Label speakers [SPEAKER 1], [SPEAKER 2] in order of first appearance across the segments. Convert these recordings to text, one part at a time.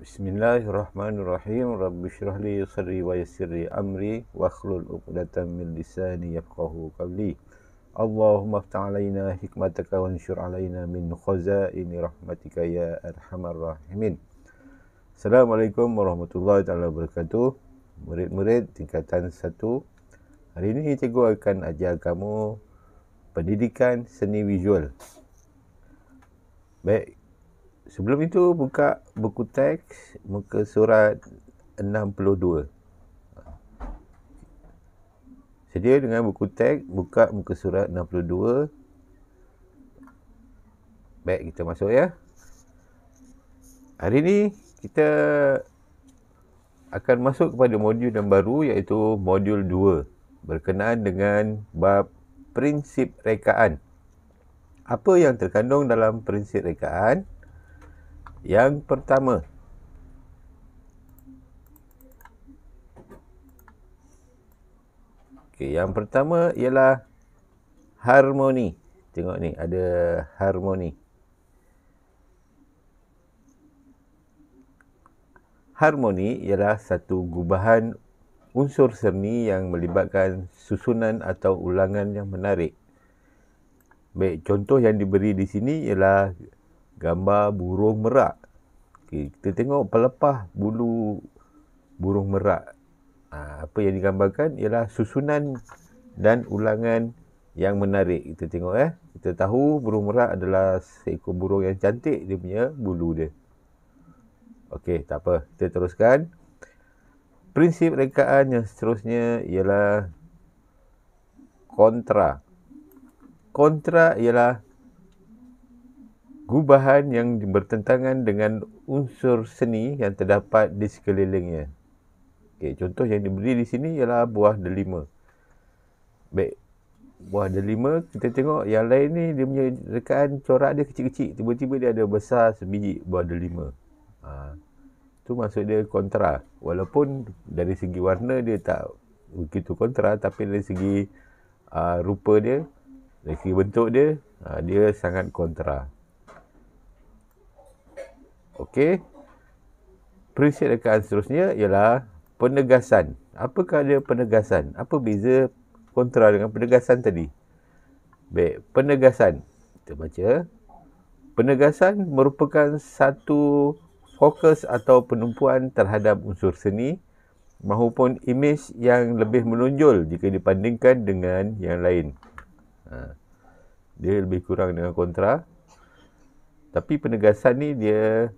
[SPEAKER 1] Bismillahirrahmanirrahim. Rabbi shrah li sadri wa yassir li amri wakhlul 'uqdatam min lisani yafqahu qawli. Allahumma aftah alaina hikmataka wa anshur alaina min khazaini rahmatika ya arhamar rahimin. Assalamualaikum warahmatullahi taala wabarakatuh. Murid-murid tingkatan 1. Hari ini cikgu akan ajar kamu pendidikan seni visual. Baik, sebelum itu buka buku teks muka surat 62. Sedia dengan buku teks, buka muka surat 62. Baik, kita masuk ya. Hari ini kita akan masuk kepada modul yang baru, iaitu modul 2 berkenaan dengan bab prinsip rekaan. Apa yang terkandung dalam prinsip rekaan? Yang pertama, yang pertama ialah harmoni. Tengok ni, ada harmoni. Harmoni ialah satu gubahan unsur seni yang melibatkan susunan atau ulangan yang menarik. Baik, contoh yang diberi di sini ialah gambar burung merak. Kita tengok pelepah bulu burung merak. Apa yang digambarkan ialah susunan dan ulangan yang menarik. Kita tengok kita tahu burung merak adalah seekor burung yang cantik, dia punya bulu dia. Okey, tak apa, kita teruskan. Prinsip rekaan yang seterusnya ialah kontra. Kontra ialah gubahan yang bertentangan dengan unsur seni yang terdapat di sekelilingnya. Okey, contoh yang diberi di sini ialah buah delima. Baik, buah delima, kita tengok yang lain ni, dia punya rekaan corak dia kecil-kecil. Tiba-tiba dia ada besar sebiji buah delima. Itu maksud dia kontra. Walaupun dari segi warna dia tak begitu kontra, tapi dari segi rupa dia, dari segi bentuk dia, dia sangat kontra. Okey. Prinsip rekaan seterusnya ialah penegasan. Apakah dia penegasan? Apa beza kontra dengan penegasan tadi? Baik, penegasan. Kita baca. Penegasan merupakan satu fokus atau penumpuan terhadap unsur seni maupun imej yang lebih menonjol jika dibandingkan dengan yang lain. Dia lebih kurang dengan kontra. Tapi penegasan ni dia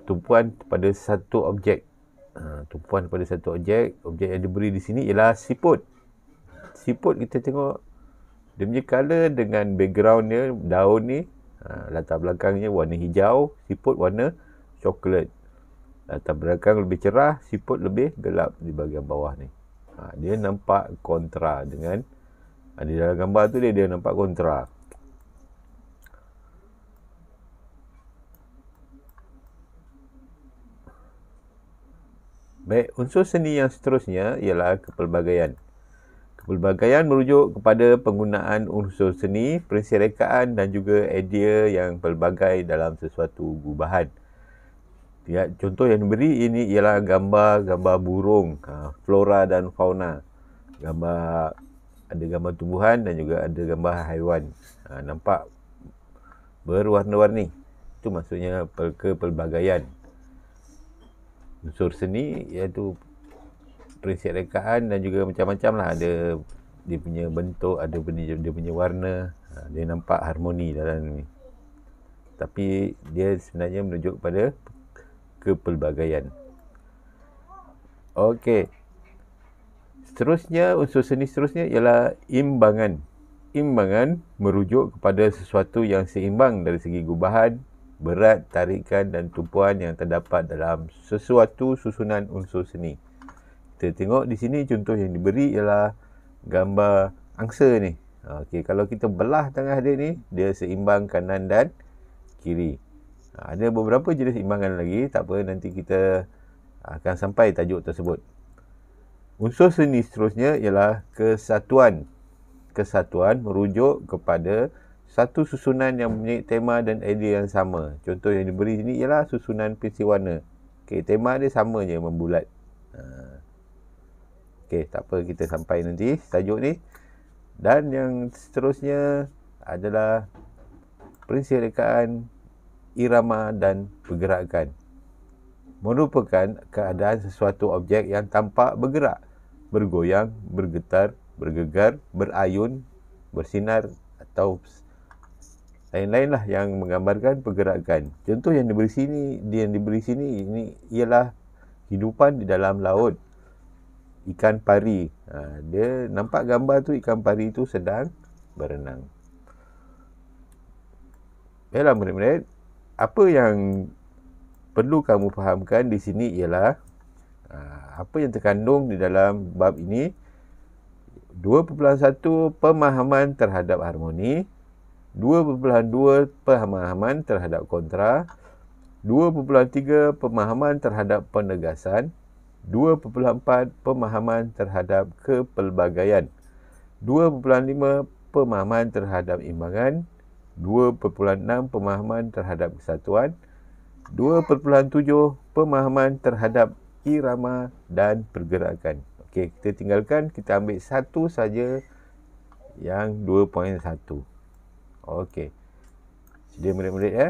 [SPEAKER 1] tumpuan pada satu objek. Tumpuan pada satu objek. Objek yang diberi di sini ialah siput. Siput kita tengok dia punya colour dengan background dia, daun ni, latar belakangnya warna hijau, siput warna coklat. Latar belakang lebih cerah, siput lebih gelap di bahagian bawah ni. Dia nampak kontra dengan di dalam gambar tu dia nampak kontra. Baik, unsur seni yang seterusnya ialah kepelbagaian. Kepelbagaian merujuk kepada penggunaan unsur seni, prinsip rekaan dan juga idea yang pelbagai dalam sesuatu gubahan. Contoh yang diberi ini ialah gambar burung, flora dan fauna. Ada gambar tumbuhan dan juga ada gambar haiwan. Nampak berwarna-warni. Itu maksudnya kepelbagaian. Unsur seni iaitu prinsip rekaan dan juga macam-macam lah. Ada dia punya bentuk, ada dia punya warna. Dia nampak harmoni dalam ni. Tapi dia sebenarnya menunjuk pada kepelbagaian. Okey. Seterusnya, unsur seni seterusnya ialah imbangan. Imbangan merujuk kepada sesuatu yang seimbang dari segi gubahan, berat, tarikan dan tumpuan yang terdapat dalam sesuatu susunan unsur seni. Kita tengok di sini contoh yang diberi ialah gambar angsa ni. Okey, kalau kita belah tengah dia ni, dia seimbang kanan dan kiri. Ada beberapa jenis imbangan lagi, tak apa, nanti kita akan sampai tajuk tersebut. Unsur seni seterusnya ialah kesatuan. Kesatuan merujuk kepada satu susunan yang mempunyai tema dan idea yang sama. Contoh yang diberi sini ialah susunan pensil warna. Okey, tema dia sama je, membulat. Okey, tak apa, kita sampai nanti tajuk ni. Dan yang seterusnya adalah prinsip rekaan, irama dan pergerakan. Merupakan keadaan sesuatu objek yang tampak bergerak, bergoyang, bergetar, bergegar, berayun, bersinar atau lain-lain lah yang menggambarkan pergerakan. Contoh yang diberi sini ini ialah hidupan di dalam laut. Ikan pari. Dia nampak gambar tu, ikan pari tu sedang berenang. Baiklah murid-murid, apa yang perlu kamu fahamkan di sini ialah apa yang terkandung di dalam bab ini. 2.1 pemahaman terhadap harmoni, 2.2 pemahaman terhadap kontra, 2.3 pemahaman terhadap penegasan, 2.4 pemahaman terhadap kepelbagaian, 2.5 pemahaman terhadap imbangan, 2.6 pemahaman terhadap kesatuan, 2.7 pemahaman terhadap irama dan pergerakan. Okey, kita tinggalkan, kita ambil satu saja yang 2.1. Okey. Sedia murid-murid ya?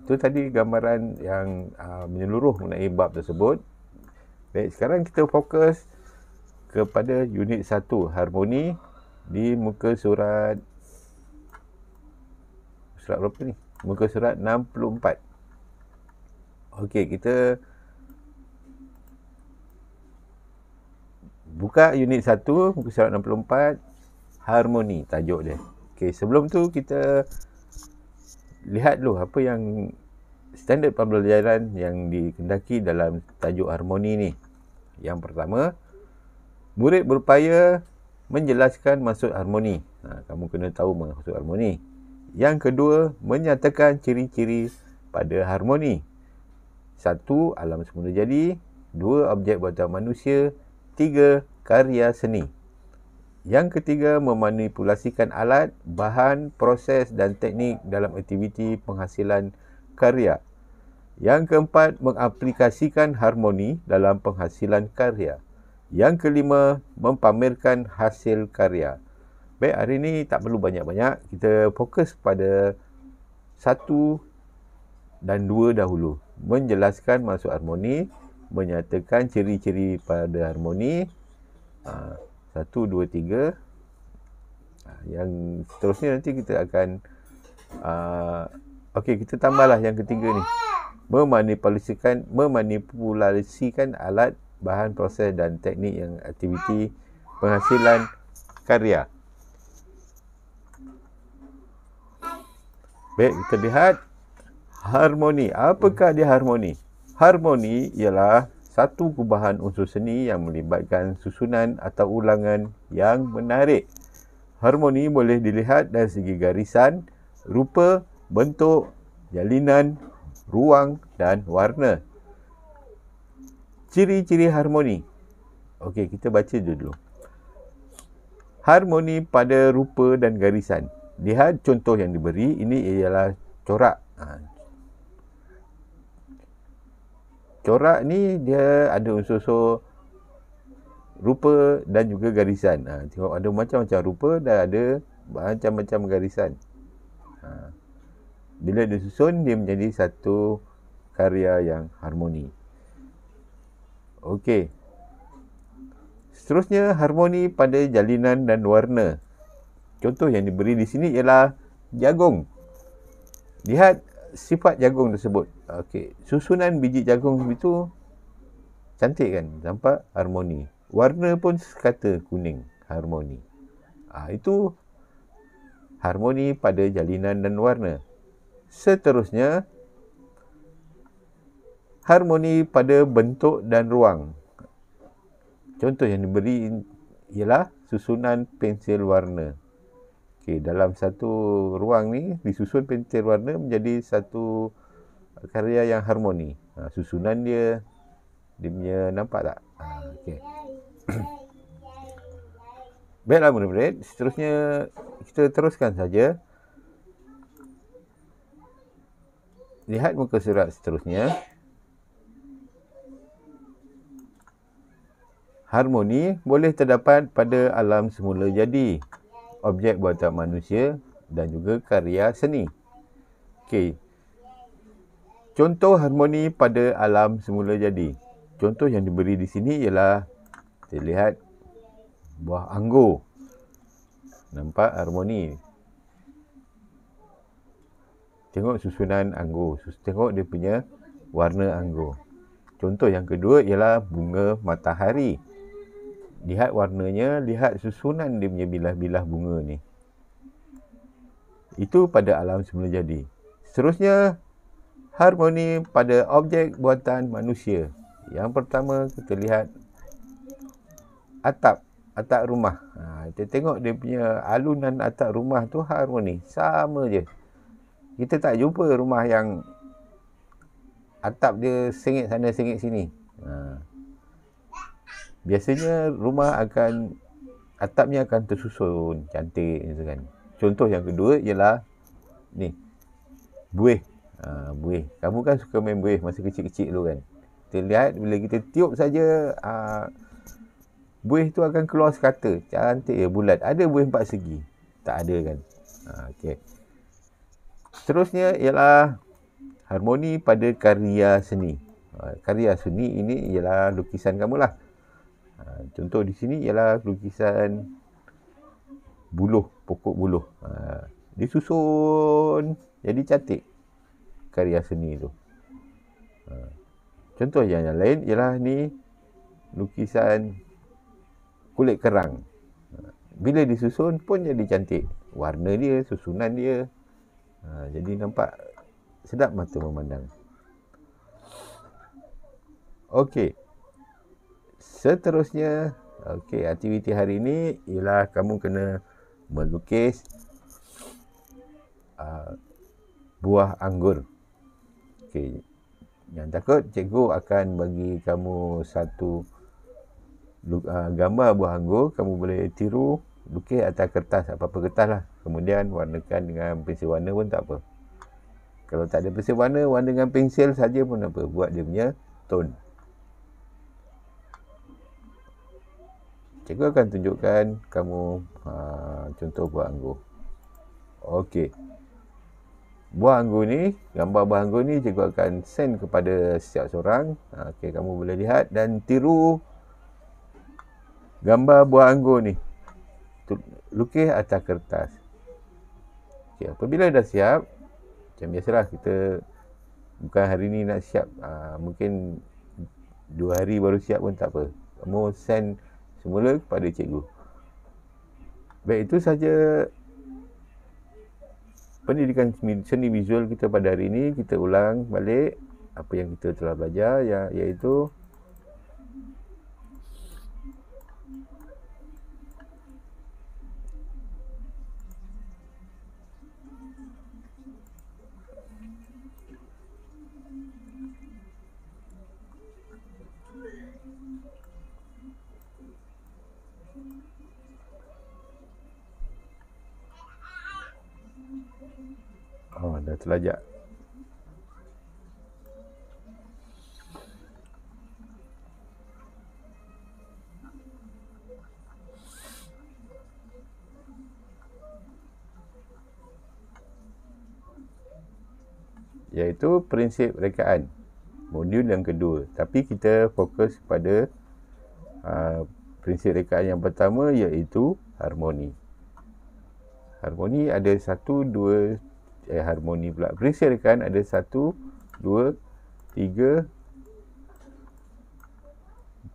[SPEAKER 1] Itu tadi gambaran yang menyeluruh mengenai bab tersebut. Baik, sekarang kita fokus kepada unit 1, harmoni, di muka surat berapa ni? Muka surat 64. Okey, kita buka unit 1, muka surat 64, harmoni tajuk dia. Okey, sebelum tu kita lihat dulu apa yang standard pembelajaran yang dikendaki dalam tajuk harmoni ni. Yang pertama, murid berupaya menjelaskan maksud harmoni. Kamu kena tahu maksud harmoni. Yang kedua, menyatakan ciri-ciri pada harmoni. 1. Alam semula jadi. 2. Objek buatan manusia. 3. Karya seni. Yang ketiga, memanipulasikan alat, bahan, proses dan teknik dalam aktiviti penghasilan karya. Yang keempat, mengaplikasikan harmoni dalam penghasilan karya. Yang kelima, mempamerkan hasil karya. Baik, hari ini tak perlu banyak-banyak. Kita fokus pada 1 dan 2 dahulu. Menjelaskan maksud harmoni, menyatakan ciri-ciri pada harmoni. 1, 2, 3. Yang seterusnya nanti kita akan okey, kita tambahlah yang ketiga ni. Memanipulasikan alat, bahan, proses dan teknik yang aktiviti penghasilan karya. Baik, kita lihat harmoni. Apakah dia harmoni? Harmoni ialah satu gubahan unsur seni yang melibatkan susunan atau ulangan yang menarik. Harmoni boleh dilihat dari segi garisan, rupa, bentuk, jalinan, ruang dan warna. Ciri-ciri harmoni. Okey, kita baca dulu. Harmoni pada rupa dan garisan. Lihat contoh yang diberi. Ini ialah corak. Corak ni dia ada unsur-unsur rupa dan juga garisan. Tengok ada macam-macam rupa dan ada macam-macam garisan. Bila disusun, dia menjadi satu karya yang harmoni. Okey. Seterusnya, harmoni pada jalinan dan warna. Contoh yang diberi di sini ialah jagung. Lihat sifat jagung tersebut. Okey, susunan biji jagung itu cantik kan? Nampak harmoni. Warna pun sekata kuning, harmoni. Itu harmoni pada jalinan dan warna. Seterusnya, harmoni pada bentuk dan ruang. Contoh yang diberi ialah susunan pensil warna. Okey, dalam satu ruang ni disusun pensil warna menjadi satu karya yang harmoni. Susunan dia punya nampak tak? Okey. Baiklah murid-murid, seterusnya kita teruskan saja. Lihat muka surat seterusnya. Harmoni boleh terdapat pada alam semula jadi, objek buatan manusia dan juga karya seni. Okey. Contoh harmoni pada alam semula jadi. Contoh yang diberi di sini ialah terlihat buah anggur. Nampak harmoni. Tengok susunan anggur. Tengok dia punya warna anggur. Contoh yang kedua ialah bunga matahari. Lihat warnanya, lihat susunan dia punya bilah-bilah bunga ni. Itu pada alam semula jadi. Seterusnya, harmoni pada objek buatan manusia. Yang pertama, kita lihat atap rumah. Kita tengok dia punya alunan atap rumah tu harmoni. Sama je. Kita tak jumpa rumah yang atap dia sengit sana, sengit sini. Biasanya rumah atapnya akan tersusun cantik gitu kan. Contoh yang kedua ialah ni, buih. Buih. Kamu kan suka main buih masa kecil-kecil dulu kan. Kita lihat bila kita tiup saja buih tu akan keluar sekata. Cantik ya, bulat. Ada buih 4 segi? Tak ada kan. Okey. Seterusnya ialah harmoni pada karya seni. Karya seni ini ialah lukisan kamu lah. Contoh di sini ialah lukisan buluh, pokok buluh. Disusun jadi cantik karya seni tu. Contoh yang lain ialah ni lukisan kulit kerang. Bila disusun pun jadi cantik. Warna dia, susunan dia. Jadi nampak sedap mata memandang. Okey. Seterusnya, aktiviti hari ini ialah kamu kena melukis buah anggur. Okey. Jangan takut, cikgu akan bagi kamu satu gambar buah anggur. Kamu boleh tiru, lukis atas kertas, apa-apa kertas lah. Kemudian warnakan dengan pensel warna pun tak apa. Kalau tak ada pensel warna, warna dengan pensel saja pun apa. Buat dia punya tone. Cikgu akan tunjukkan kamu contoh buah anggur. Okey. Buah anggur ni, gambar buah anggur ni cikgu akan send kepada setiap seorang. Okey, kamu boleh lihat dan tiru gambar buah anggur ni. Lukis atas kertas. Okey, apabila dah siap, macam biasalah kita bukan hari ni nak siap. Mungkin 2 hari baru siap pun tak apa. Kamu send semula kepada cikgu. Baik, itu saja pendidikan seni visual kita pada hari ini. Kita ulang balik apa yang kita telah belajar, iaitu dah terlajak. Iaitu prinsip rekaan, modul yang kedua. Tapi kita fokus pada prinsip rekaan yang pertama, iaitu harmoni. Harmoni ada 1, 2, harmoni pula. Prinsip rekaan ada 1, 2, 3,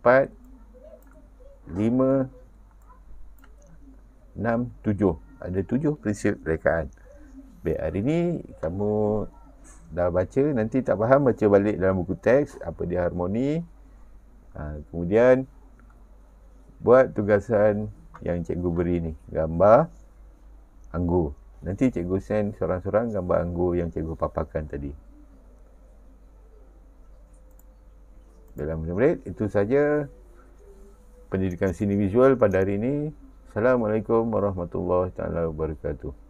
[SPEAKER 1] 4, 5, 6, 7. Ada 7 prinsip rekaan. Baik, hari ni kamu dah baca, nanti tak faham baca balik dalam buku teks apa dia harmoni. Kemudian buat tugasan yang cikgu beri ni, gambar anggur. Nanti cikgu send sorang-sorang gambar anggur yang cikgu paparkan tadi. Dalam menit, itu saja pendidikan seni visual pada hari ini. Assalamualaikum warahmatullahi wabarakatuh.